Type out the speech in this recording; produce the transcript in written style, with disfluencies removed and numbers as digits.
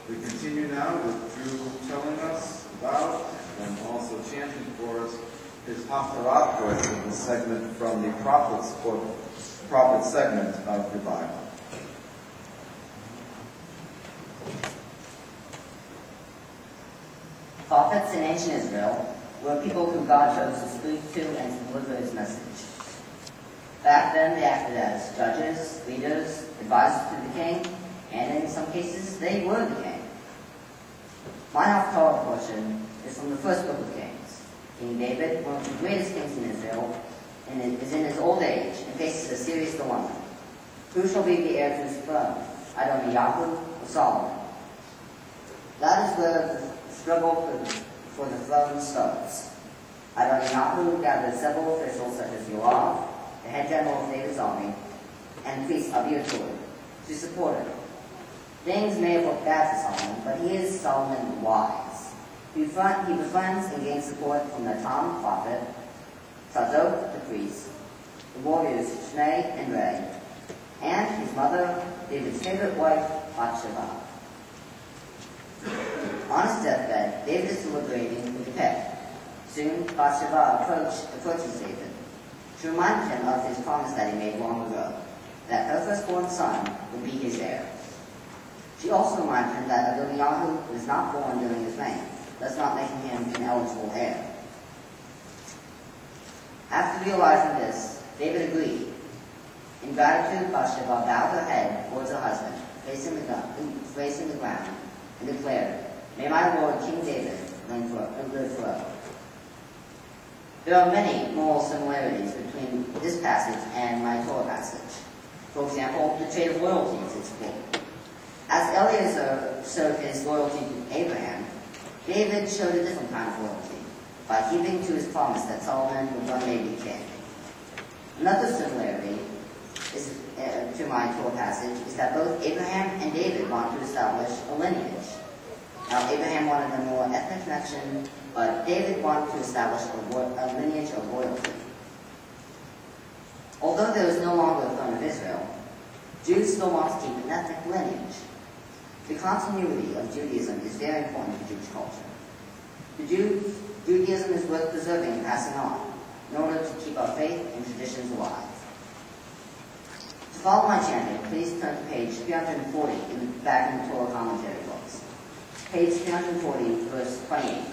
We continue now with Drew telling us about and also chanting for us his Haftarah Portion, the segment from the prophet segment of the Bible. Prophets in ancient Israel were people who God chose to speak to and to deliver his message. Back then, they acted as judges, leaders, advisors to the king, and in some cases, they were the king. My Haftara Portion is from the first book of Kings. King David, one of the greatest kings in Israel, is in his old age and faces a serious dilemma. Who shall be the heir to his throne, Adoniyahu or Solomon? That is where the struggle for the throne starts. Adoniyahu gathered several officials such as Yoav, the head general of David's army, and priest Abiathar to support him. Things may have looked bad for Solomon, but he is Solomon wise. He befriends and gains support from the Natan, prophet, Tzadok, the priest, the warriors Shmei and Rei, and his mother, David's favorite wife, Bathsheba. On his deathbed, David is deliberating with the pet. Soon, Bathsheba approaches David to remind him of his promise that he made long ago, that her firstborn son would be his heir. She also reminds him that Adoniyahu was not born during his reign, thus not making him an eligible heir. After realizing this, David agreed. In gratitude, Bathsheba bowed her head towards her husband, facing the ground, and declared, "May my Lord King David live forever." There are many moral similarities between this passage and my Torah passage. For example, the trait of loyalty is explored. As Eliezer showed his loyalty to Abraham, David showed a different kind of loyalty by keeping to his promise that Solomon would one day be king. Another similarity to my Torah passage is that both Abraham and David want to establish a lineage. Now, Abraham wanted a more ethnic connection, but David wanted to establish a lineage of royalty. Although there is no longer a throne of Israel, Jews still want to keep an ethnic lineage. The continuity of Judaism is very important to Jewish culture. Judaism is worth preserving and passing on in order to keep our faith and traditions alive. To follow my chanting, please turn to page 340 back in the Torah commentary books. Page 340, verse 28.